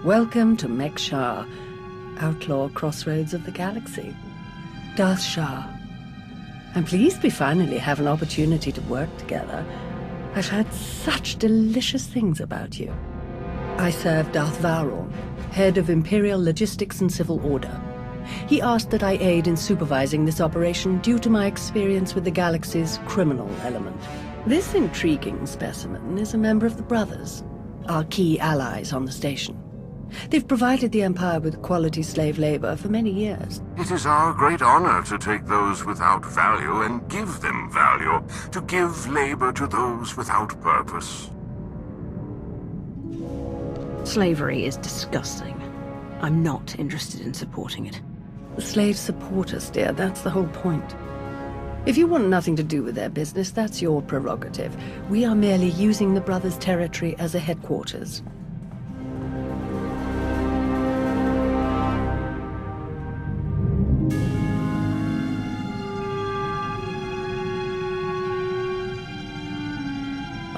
Welcome to Mek Shah, outlaw crossroads of the galaxy. Darth Shah. I'm pleased we finally have an opportunity to work together. I've heard such delicious things about you. I serve Darth Varon, head of Imperial Logistics and Civil Order. He asked that I aid in supervising this operation due to my experience with the galaxy's criminal element. This intriguing specimen is a member of the Brothers, our key allies on the station. They've provided the Empire with quality slave labor for many years. It is our great honor to take those without value and give them value, to give labor to those without purpose. Slavery is disgusting. I'm not interested in supporting it. The slaves support us, dear. That's the whole point. If you want nothing to do with their business, that's your prerogative. We are merely using the Brothers' territory as a headquarters.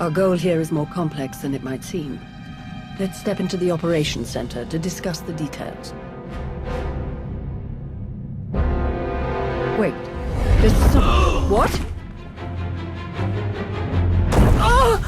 Our goal here is more complex than it might seem. Let's step into the operations center to discuss the details. Wait, there's some... What? Oh!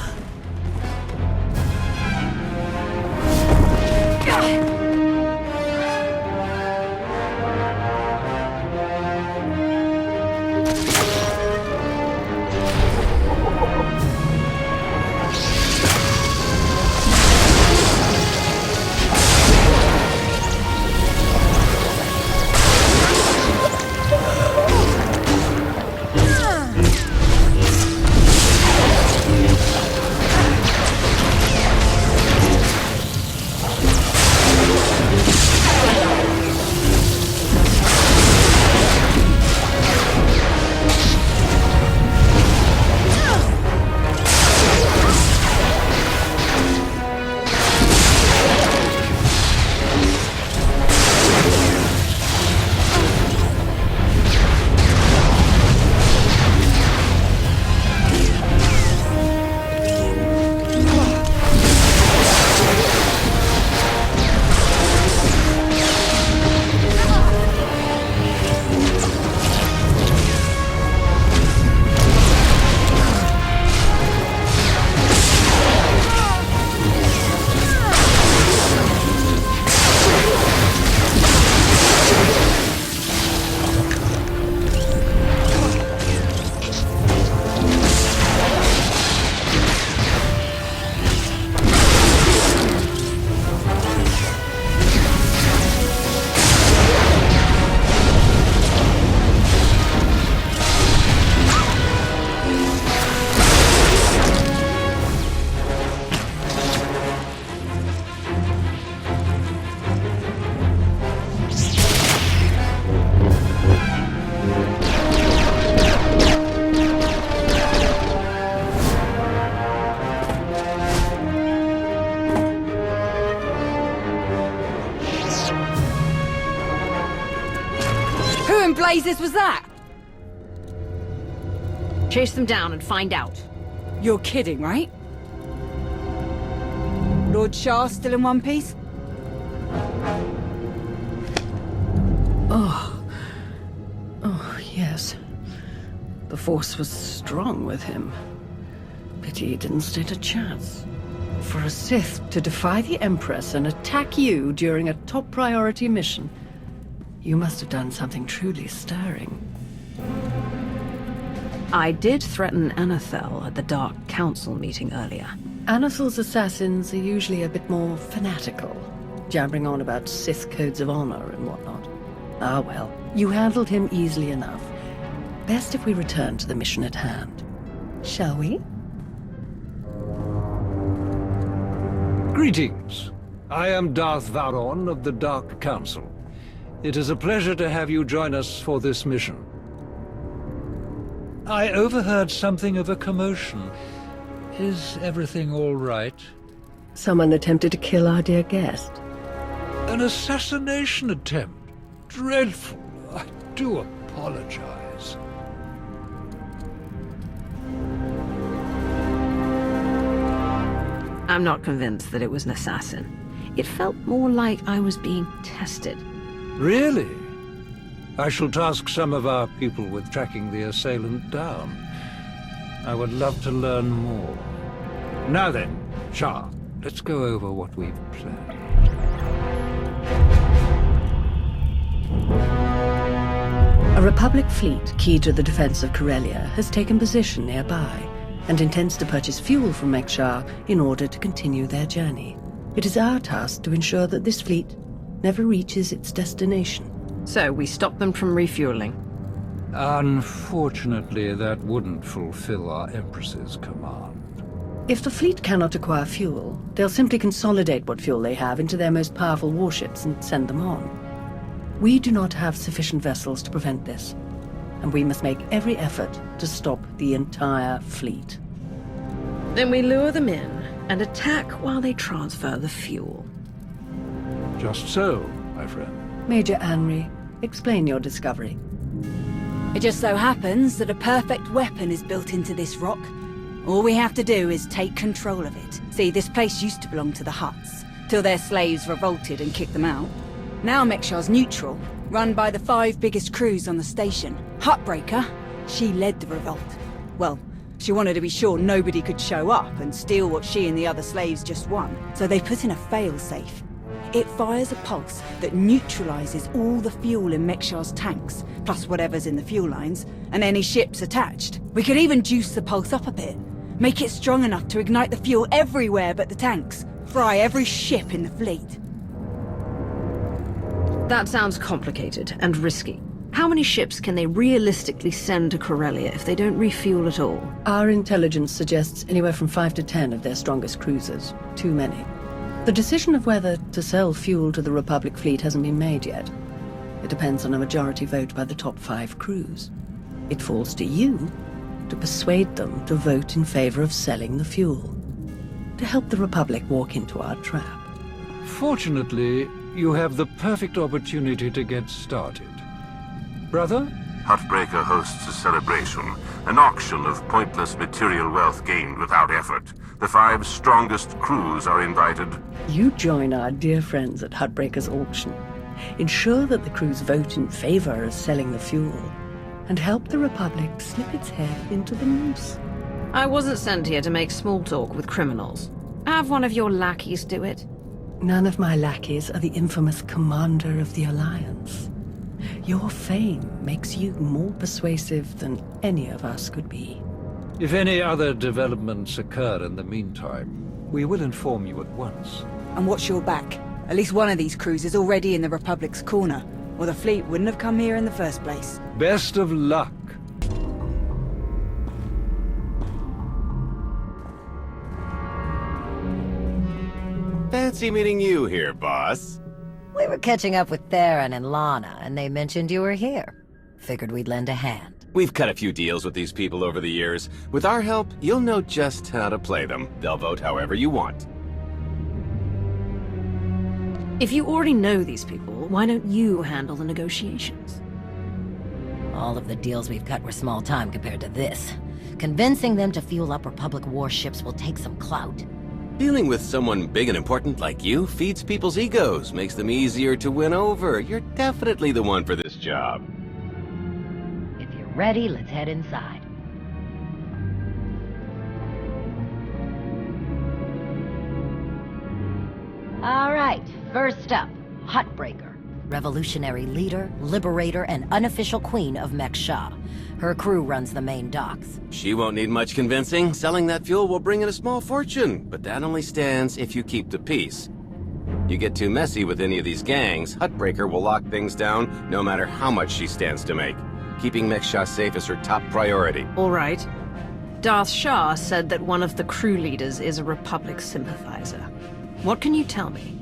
Blazes was that? Chase them down and find out. You're kidding, right? Lord Shah still in one piece? Oh, yes. The Force was strong with him. Pity he didn't stand a chance. For a Sith to defy the Empress and attack you during a top priority mission, you must have done something truly stirring. I did threaten Anathel at the Dark Council meeting earlier. Anathel's assassins are usually a bit more fanatical, jabbering on about Sith codes of honor and whatnot. Ah well, you handled him easily enough. Best if we return to the mission at hand. Shall we? Greetings. I am Darth Varon of the Dark Council. It is a pleasure to have you join us for this mission. I overheard something of a commotion. Is everything all right? Someone attempted to kill our dear guest. An assassination attempt? Dreadful. I do apologize. I'm not convinced that it was an assassin. It felt more like I was being tested. Really? I shall task some of our people with tracking the assailant down. I would love to learn more. Now then, Shah, let's go over what we've planned. A Republic fleet key to the defense of Corellia has taken position nearby and intends to purchase fuel from Mek-Shah in order to continue their journey. It is our task to ensure that this fleet never reaches its destination. So we stop them from refueling. Unfortunately, that wouldn't fulfill our Empress's command. If the fleet cannot acquire fuel, they'll simply consolidate what fuel they have into their most powerful warships and send them on. We do not have sufficient vessels to prevent this, and we must make every effort to stop the entire fleet. Then we lure them in and attack while they transfer the fuel. Just so, my friend. Major Anri, explain your discovery. It just so happens that a perfect weapon is built into this rock. All we have to do is take control of it. See, this place used to belong to the Hutts, till their slaves revolted and kicked them out. Now Mek-Shah's neutral, run by the 5 biggest crews on the station. Huttbreaker, she led the revolt. Well, she wanted to be sure nobody could show up and steal what she and the other slaves just won. So they put in a fail-safe. It fires a pulse that neutralizes all the fuel in Mek-Shah's tanks, plus whatever's in the fuel lines, and any ships attached. We could even juice the pulse up a bit. Make it strong enough to ignite the fuel everywhere but the tanks. Fry every ship in the fleet. That sounds complicated and risky. How many ships can they realistically send to Corellia if they don't refuel at all? Our intelligence suggests anywhere from 5 to 10 of their strongest cruisers. Too many. The decision of whether to sell fuel to the Republic fleet hasn't been made yet. It depends on a majority vote by the top 5 crews. It falls to you to persuade them to vote in favor of selling the fuel, to help the Republic walk into our trap. Fortunately, you have the perfect opportunity to get started. Brother? Huttbreaker hosts a celebration, an auction of pointless material wealth gained without effort. The 5 strongest crews are invited. You join our dear friends at Huttbreaker's auction. Ensure that the crews vote in favor of selling the fuel, and help the Republic slip its head into the noose. I wasn't sent here to make small talk with criminals. Have one of your lackeys do it. None of my lackeys are the infamous commander of the Alliance. Your fame makes you more persuasive than any of us could be. If any other developments occur in the meantime, we will inform you at once. And watch your back. At least one of these crews is already in the Republic's corner, or the fleet wouldn't have come here in the first place. Best of luck. Fancy meeting you here, boss. We were catching up with Theron and Lana, and they mentioned you were here. Figured we'd lend a hand. We've cut a few deals with these people over the years. With our help, you'll know just how to play them. They'll vote however you want. If you already know these people, why don't you handle the negotiations? All of the deals we've cut were small time compared to this. Convincing them to fuel up Republic warships will take some clout. Dealing with someone big and important like you feeds people's egos, makes them easier to win over. You're definitely the one for this job. If you're ready, let's head inside. All right, first up, Huttbreaker. Revolutionary leader, liberator, and unofficial queen of Mek-Shah. Her crew runs the main docks. She won't need much convincing. Selling that fuel will bring in a small fortune, but that only stands if you keep the peace. You get too messy with any of these gangs, Huttbreaker will lock things down no matter how much she stands to make. Keeping Mek-Shah safe is her top priority. All right. Darth Shah said that one of the crew leaders is a Republic sympathizer. What can you tell me?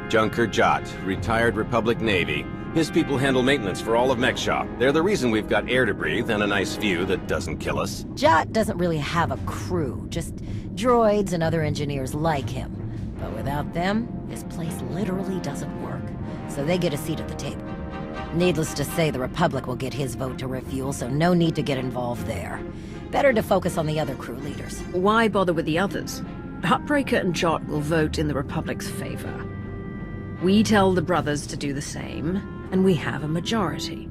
Junker Jot, retired Republic Navy. His people handle maintenance for all of Mek-Shah. They're the reason we've got air to breathe and a nice view that doesn't kill us. Jot doesn't really have a crew, just droids and other engineers like him. But without them, this place literally doesn't work. So they get a seat at the table. Needless to say, the Republic will get his vote to refuel, so no need to get involved there. Better to focus on the other crew leaders. Why bother with the others? Huttbreaker and Jot will vote in the Republic's favor. We tell the brothers to do the same, and we have a majority.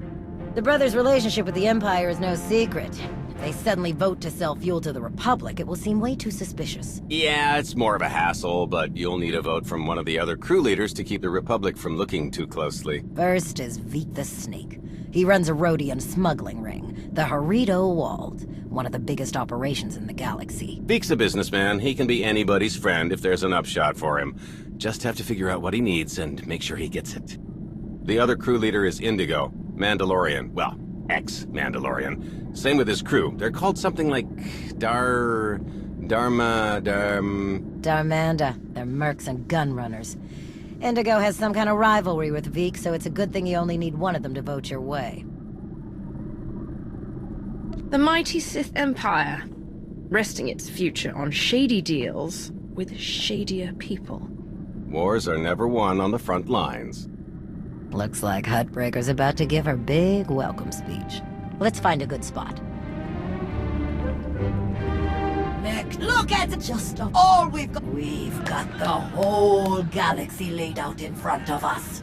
The brothers' relationship with the Empire is no secret. If they suddenly vote to sell fuel to the Republic, it will seem way too suspicious. Yeah, it's more of a hassle, but you'll need a vote from one of the other crew leaders to keep the Republic from looking too closely. First is Veek the Snake. He runs a Rhodian smuggling ring, the Harrido Walled, one of the biggest operations in the galaxy. Veek's a businessman. He can be anybody's friend if there's an upshot for him. Just have to figure out what he needs and make sure he gets it. The other crew leader is Indigo, Mandalorian. Well, ex-Mandalorian. Same with his crew. They're called something like Darmanda. They're mercs and gun runners. Indigo has some kind of rivalry with Veek, so it's a good thing you only need one of them to vote your way. The mighty Sith Empire, resting its future on shady deals with shadier people. Wars are never won on the front lines. Looks like Huttbreaker's about to give her big welcome speech. Let's find a good spot. Look at just all we've got. We've got the whole galaxy laid out in front of us.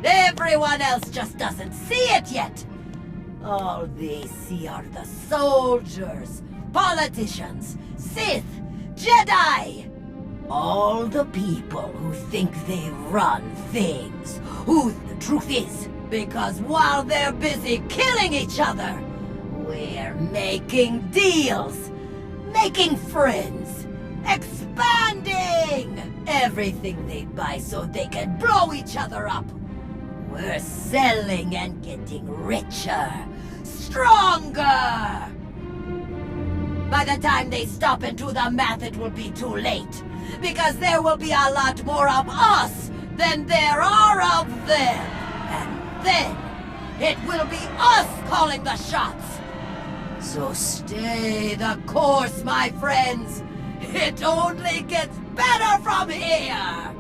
Everyone else just doesn't see it yet. All they see are the soldiers, politicians, Sith, Jedi. All the people who think they run things. Who the truth is, because while they're busy killing each other, we're making deals. Making friends, expanding everything they buy so they can blow each other up. We're selling and getting richer, stronger. By the time they stop and do the math, it will be too late, because there will be a lot more of us than there are of them. And then it will be us calling the shots. So stay the course, my friends. It only gets better from here!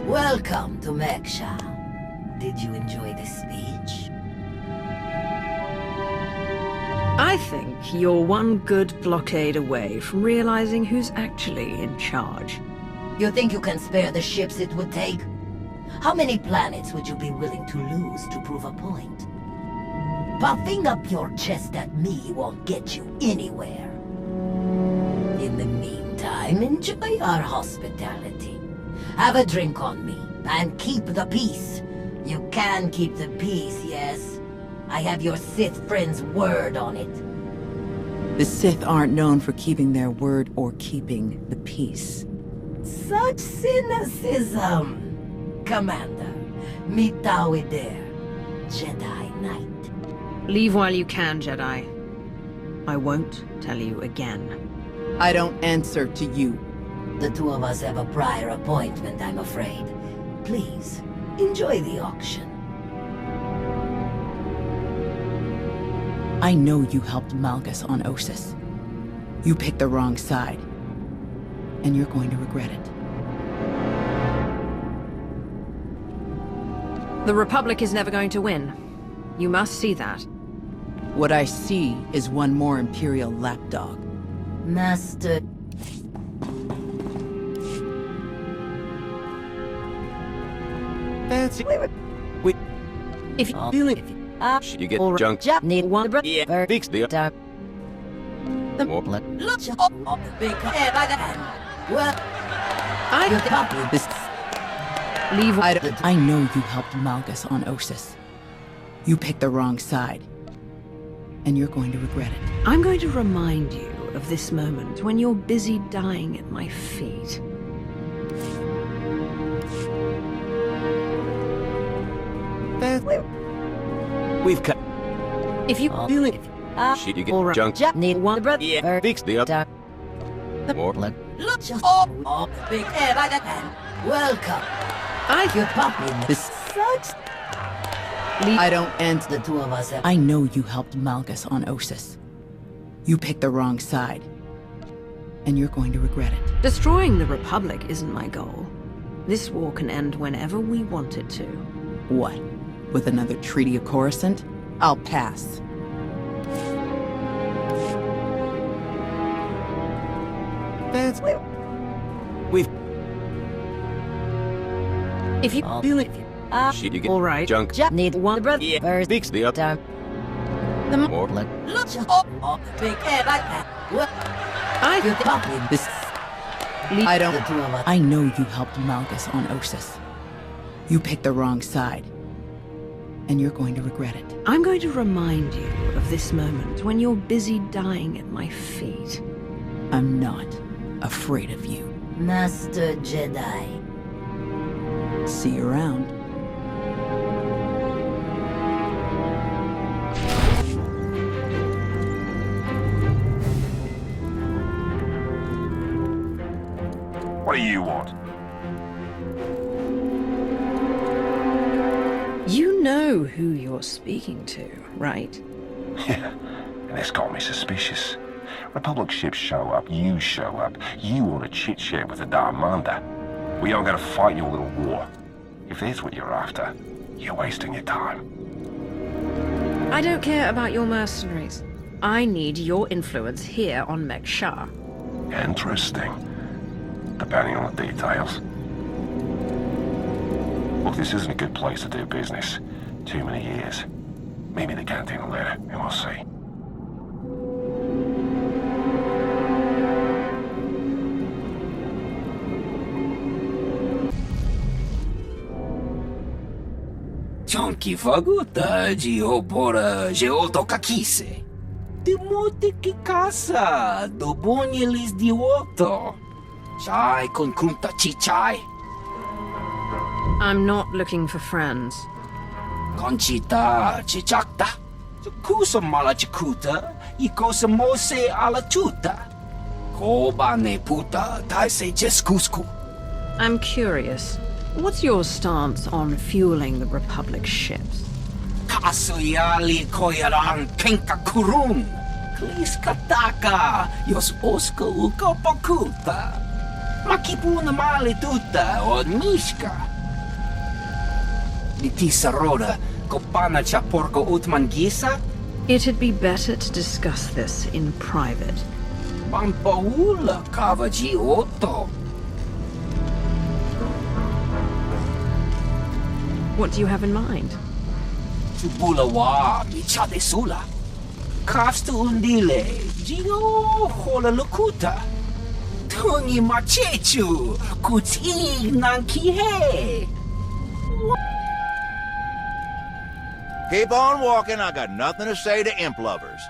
Welcome to Meksha. Did you enjoy this speech? I think you're one good blockade away from realizing who's actually in charge. You think you can spare the ships it would take? How many planets would you be willing to lose to prove a point? Puffing up your chest at me won't get you anywhere. In the meantime, enjoy our hospitality. Have a drink on me, and keep the peace. You can keep the peace, yes? I have your Sith friend's word on it. The Sith aren't known for keeping their word or keeping the peace. Such cynicism! Commander, meet thou with there, Jedi Knight. Leave while you can, Jedi. I won't tell you again. I don't answer to you. The two of us have a prior appointment, I'm afraid. Please, enjoy the auction. I know you helped Malgus on Ossus. You picked the wrong side. And you're going to regret it. The Republic is never going to win. You must see that. What I see is one more Imperial lapdog. Master... Fancy. Wait. If you're feeling... You get junk. Need one Yeah, fix the... More Look, big head by the hand. Well, This... leave. I know you helped Malgus on Ossus. You picked the wrong side. And you're going to regret it. I'm going to remind you of this moment when you're busy dying at my feet. We've cut... If you feeling... Shit, you get junk. Need one brother. Yeah, fix the other. More. look, big head by the hand. Welcome. You pop me. This... Such... I don't answer. The two of us have... I know you helped Malgus on Ossus. You picked the wrong side. And you're going to regret it. Destroying the Republic isn't my goal. This war can end whenever we want it to. What? With another Treaty of Coruscant? I'll pass. That's... We've... If you feel it... You get all right. junk. Need one brother. Yeah. First, Fix the up. down. The More. Look, take care like that. What? I... This... I don't... I know you helped Malgus on Ossus. You picked the wrong side. And you're going to regret it. I'm going to remind you of this moment when you're busy dying at my feet. I'm not afraid of you. Master Jedi. See you around. What do you want? You know who you're speaking to, right? Yeah, and this got me suspicious. Republic ships show up, you show up, you want to chit-chat with the Darmander. We aren't going to fight your little war. If that's what you're after, you're wasting your time. I don't care about your mercenaries. I need your influence here on Mek-Shah. Interesting. Depending on the details. Look, this isn't a good place to do business. Too many years. Maybe the canteen later, and we'll see. Chonky faguta geopora geotokakise. Demote que casa do bonyelis di woto. Chai con kunta chichai. I'm not looking for friends. Conchita chichakta. Kusa malachikuta. Ikosa mose ala chuta. Kobane puta taise jeskusku. I'm curious. What's your stance on fueling the Republic ships? Kasuyali koyaran kenka kurun. Kliskataka yos oska ukopakuta. Makipuna malituta o mishka. Nitisaroda kopana chaporko utmangisa. It'd be better to discuss this in private. Pampaula kavaji oto. What do you have in mind? Subulawa michade sula. Kafstu undile. Gio hola lukuta. Tungi machechu. Kuti nankihe. Keep on walking. I got nothing to say to imp lovers.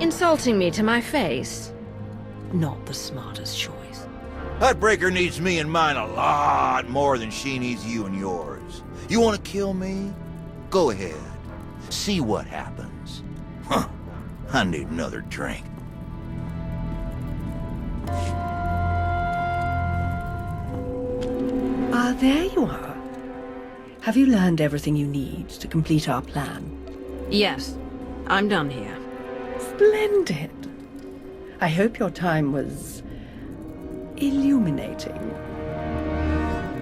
Insulting me to my face? Not the smartest choice. Hutbreaker needs me and mine a lot more than she needs you and yours. You want to kill me? Go ahead. See what happens. Huh. I need another drink. Ah, there you are. Have you learned everything you need to complete our plan? Yes, I'm done here. Splendid. I hope your time was illuminating.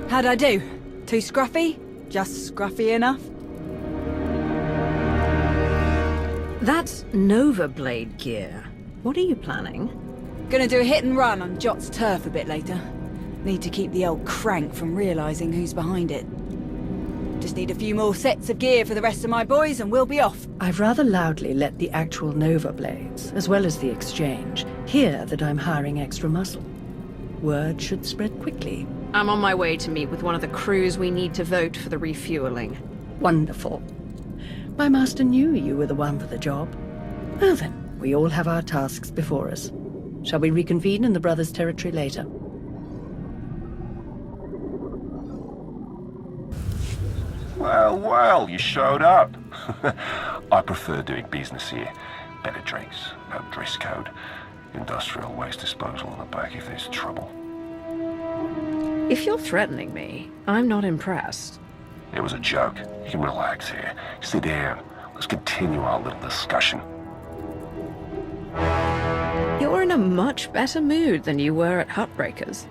How'd I do? Too scruffy? Just scruffy enough? That's Nova Blade gear. What are you planning? Gonna do a hit and run on Jot's turf a bit later. Need to keep the old crank from realizing who's behind it. Just need a few more sets of gear for the rest of my boys and we'll be off. I've rather loudly let the actual Nova Blades, as well as the Exchange, hear that I'm hiring extra muscle. Word should spread quickly. I'm on my way to meet with one of the crews we need to vote for the refueling. Wonderful. My master knew you were the one for the job. Well then, we all have our tasks before us. Shall we reconvene in the Brothers' territory later? Well, well, you showed up. I prefer doing business here. Better drinks, no dress code. Industrial waste disposal in the back if there's trouble. If you're threatening me, I'm not impressed. It was a joke. You can relax here. Sit down. Let's continue our little discussion. You're in a much better mood than you were at Hutbreaker's.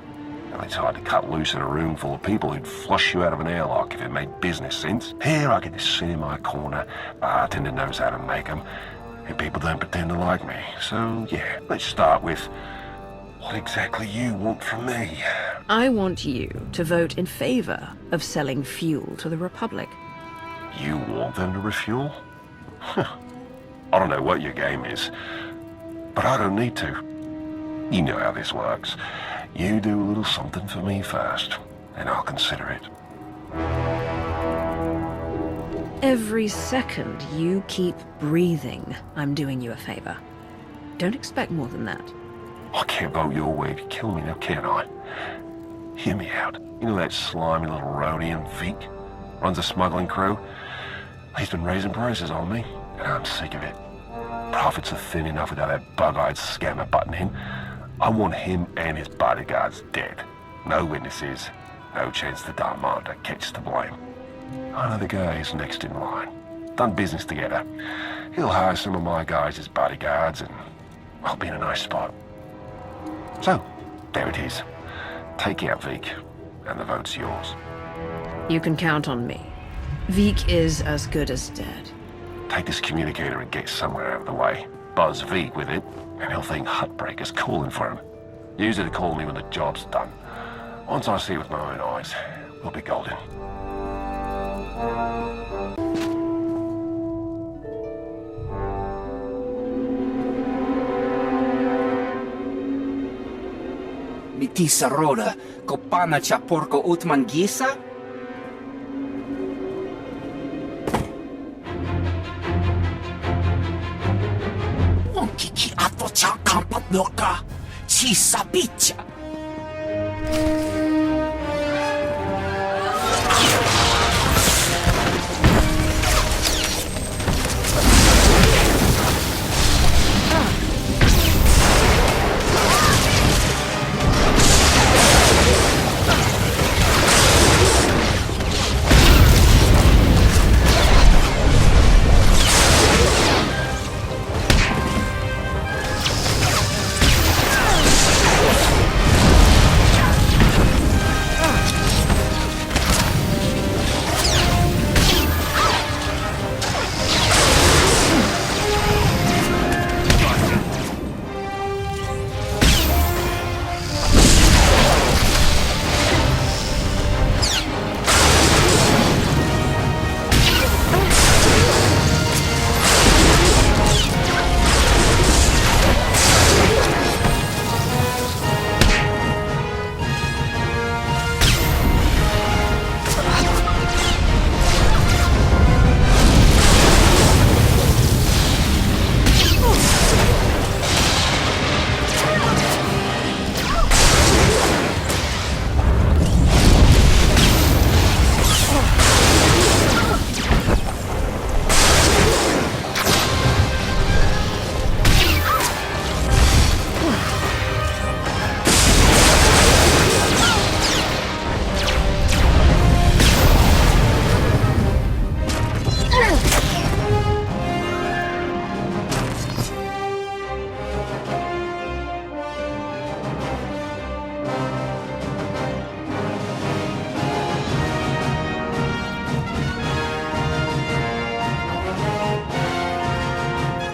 Well, it's hard to cut loose in a room full of people who'd flush you out of an airlock if it made business sense. Here I get to sit in my corner. Bartender knows how to make them. and people don't pretend to like me. So, yeah, let's start with what exactly you want from me. I want you to vote in favor of selling fuel to the Republic. You want them to refuel? I don't know what your game is, but I don't need to. You know how this works. You do a little something for me first, and I'll consider it. Every second you keep breathing, I'm doing you a favor. Don't expect more than that. I can't vote your way to kill me now, can I? Hear me out. You know that slimy little Rhodian Veek? Runs a smuggling crew? He's been raising prices on me, and I'm sick of it. Profits are thin enough without that bug-eyed scammer butting in. I want him and his bodyguards dead. No witnesses, no chance the Darmanda gets to blame. I know the guy is next in line. Done business together. He'll hire some of my guys as bodyguards, and I'll be in a nice spot. So, there it is. Take out Veek, and the vote's yours. You can count on me. Veek is as good as dead. Take this communicator and get somewhere out of the way. Buzz Veek with it, and he'll think Huttbreaker's calling for him. Use it to call me when the job's done. Once I see it with my own eyes, we'll be golden. Mitisa roda, kopana cha porco utmangisa? Kiki ato cha kampat loka, chisa bicha.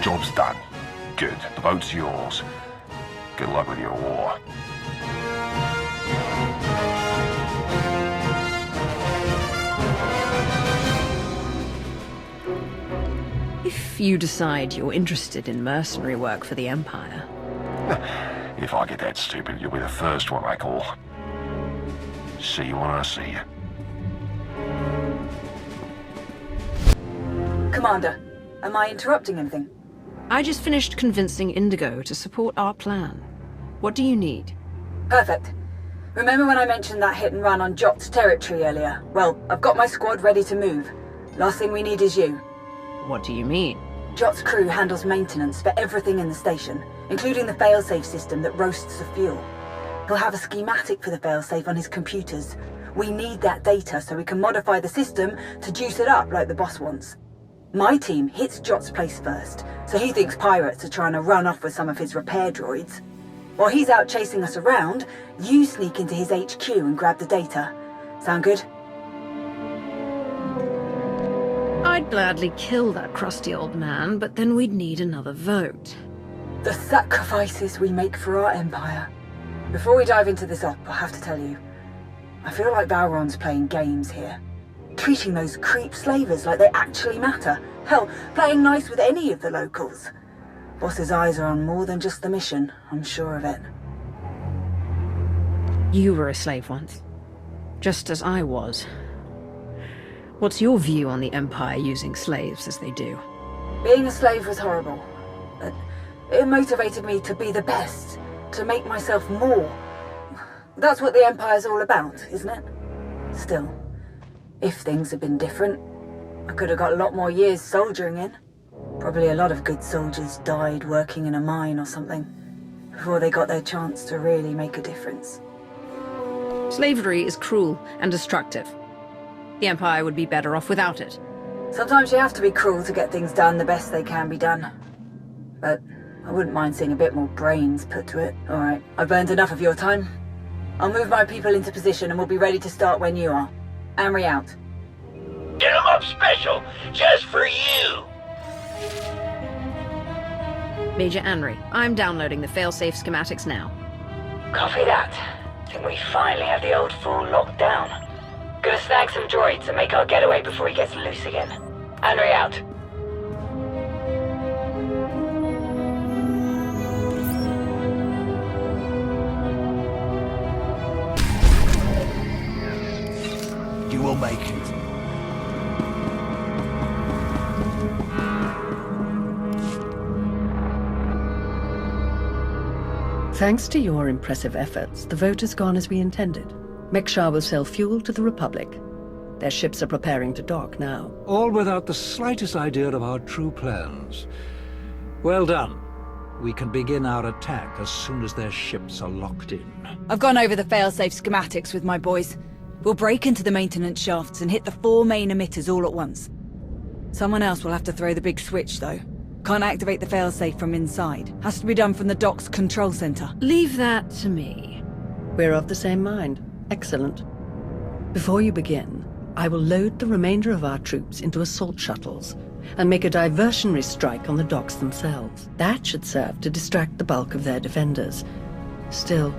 Job's done. Good. The vote's yours. Good luck with your war. If you decide you're interested in mercenary work for the Empire. If I get that stupid, you'll be the first one I call. See you when I see you. Commander, am I interrupting anything? I just finished convincing Indigo to support our plan. What do you need? Perfect. Remember when I mentioned that hit and run on Jot's territory earlier? Well, I've got my squad ready to move. Last thing we need is you. What do you mean? Jot's crew handles maintenance for everything in the station, including the failsafe system that roasts the fuel. He'll have a schematic for the failsafe on his computers. We need that data so we can modify the system to juice it up like the boss wants. My team hits Jot's place first, so he thinks pirates are trying to run off with some of his repair droids. While he's out chasing us around, you sneak into his HQ and grab the data. Sound good? I I'd gladly kill that crusty old man, but then we'd need another vote. The sacrifices we make for our empire. Before we dive into this op, I have to tell you, I feel like Valron's playing games here. Treating those creep slavers like they actually matter. Hell, playing nice with any of the locals. Boss's eyes are on more than just the mission, I'm sure of it. You were a slave once. Just as I was. What's your view on the Empire using slaves as they do? Being a slave was horrible, but it motivated me to be the best, to make myself more. That's what the Empire's all about, isn't it? Still, if things had been different, I could have got a lot more years soldiering in. Probably a lot of good soldiers died working in a mine or something, before they got their chance to really make a difference. Slavery is cruel and destructive. The Empire would be better off without it. Sometimes you have to be cruel to get things done the best they can be done. But I wouldn't mind seeing a bit more brains put to it. Alright, I've burned enough of your time. I'll move my people into position and we'll be ready to start when you are. Amory out. Get 'em up special, just for you! Major Anri, I'm downloading the failsafe schematics now. Copy that. Think we finally have the old fool locked down. Gonna snag some droids and make our getaway before he gets loose again. Anri out. You will make it. Thanks to your impressive efforts, the vote has gone as we intended. Mekshar will sell fuel to the Republic. Their ships are preparing to dock now. All without the slightest idea of our true plans. Well done. We can begin our attack as soon as their ships are locked in. I've gone over the failsafe schematics with my boys. We'll break into the maintenance shafts and hit the 4 main emitters all at once. Someone else will have to throw the big switch, though. Can't activate the failsafe from inside. Has to be done from the dock's control center. Leave that to me. We're of the same mind. Excellent. Before you begin, I will load the remainder of our troops into assault shuttles and make a diversionary strike on the docks themselves. That should serve to distract the bulk of their defenders. Still,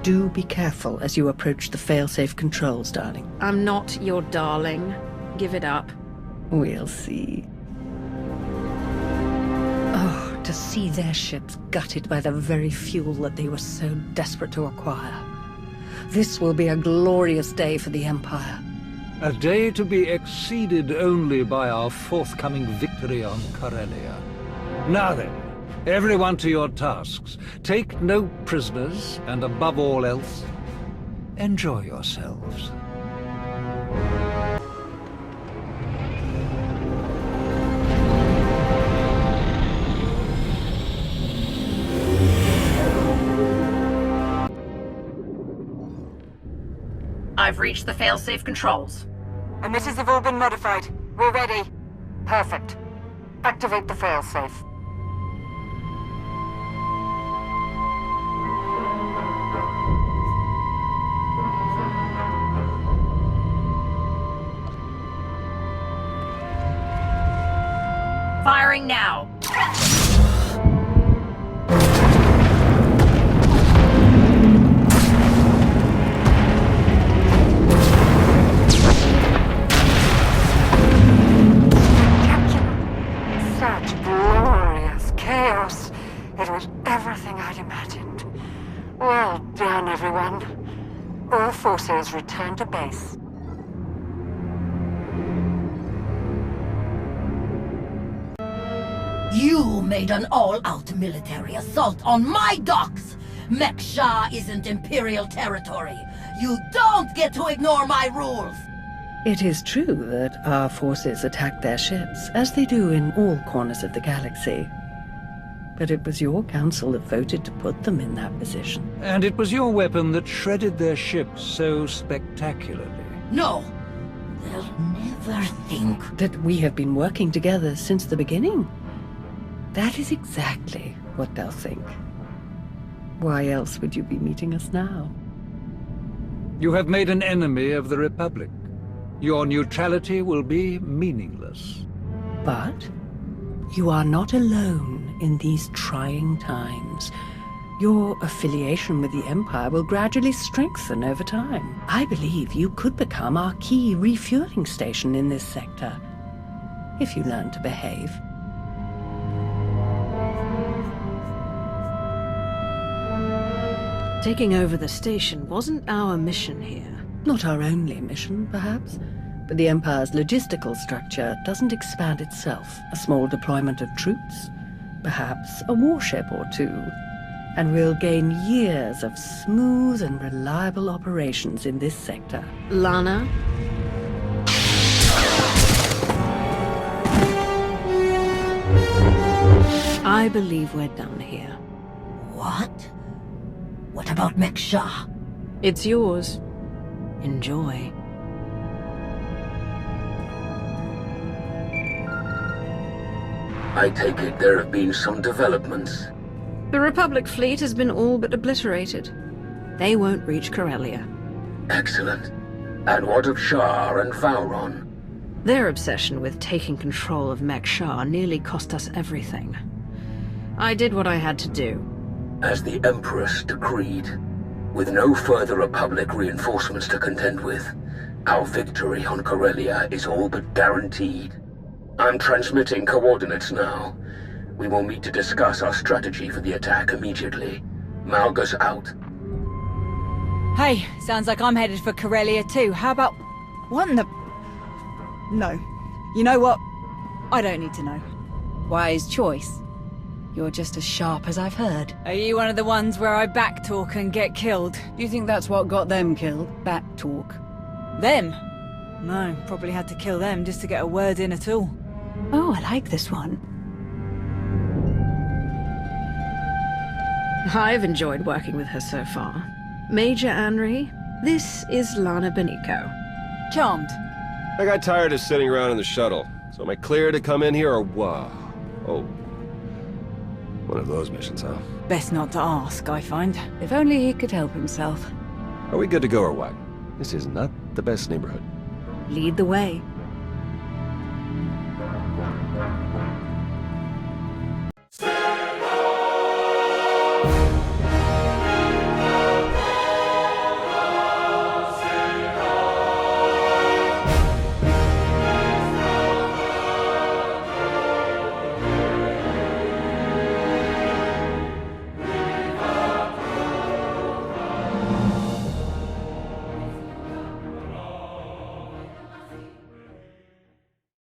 do be careful as you approach the failsafe controls, darling. I'm not your darling. Give it up. We'll see. Oh, to see their ships gutted by the very fuel that they were so desperate to acquire. This will be a glorious day for the Empire. A day to be exceeded only by our forthcoming victory on Corellia. Now then, everyone to your tasks. Take no prisoners, and above all else, enjoy yourselves. I've reached the failsafe controls. Emitters have all been modified. We're ready. Perfect. Activate the failsafe. Firing now. Such glorious chaos. It was everything I'd imagined. Well done, everyone. All forces return to base. You made an all-out military assault on my docks! Mekshar isn't Imperial territory. You don't get to ignore my rules! It is true that our forces attacked their ships, as they do in all corners of the galaxy. But it was your council that voted to put them in that position. And it was your weapon that shredded their ships so spectacularly. No! They'll never think that we have been working together since the beginning. That is exactly what they'll think. Why else would you be meeting us now? You have made an enemy of the Republic. Your neutrality will be meaningless. But you are not alone in these trying times. Your affiliation with the Empire will gradually strengthen over time. I believe you could become our key refueling station in this sector, if you learn to behave. Taking over the station wasn't our mission here. Not our only mission, perhaps, but the Empire's logistical structure doesn't expand itself. A small deployment of troops, perhaps a warship or two, and we'll gain years of smooth and reliable operations in this sector. Lana? I believe we're done here. What? What about Mek-Sha? It's yours. Enjoy. I take it there have been some developments. The Republic fleet has been all but obliterated. They won't reach Corellia. Excellent. And what of Shah and Vauron? Their obsession with taking control of Mek-Sha nearly cost us everything. I did what I had to do. As the Empress decreed, with no further Republic reinforcements to contend with, our victory on Corellia is all but guaranteed. I'm transmitting coordinates now. We will meet to discuss our strategy for the attack immediately. Malgus out. Hey, sounds like I'm headed for Corellia too. How about... What in the... No. You know what? I don't need to know. Wise choice. You're just as sharp as I've heard. Are you one of the ones where I backtalk and get killed? Do you think that's what got them killed? Backtalk? Them? No, probably had to kill them just to get a word in at all. Oh, I like this one. I've enjoyed working with her so far. Major Anri, this is Lana Beniko. Charmed. I got tired of sitting around in the shuttle. So am I clear to come in here or what? Oh. One of those missions, huh? Best not to ask, I find. If only he could help himself. Are we good to go or what? This is not the best neighborhood. Lead the way.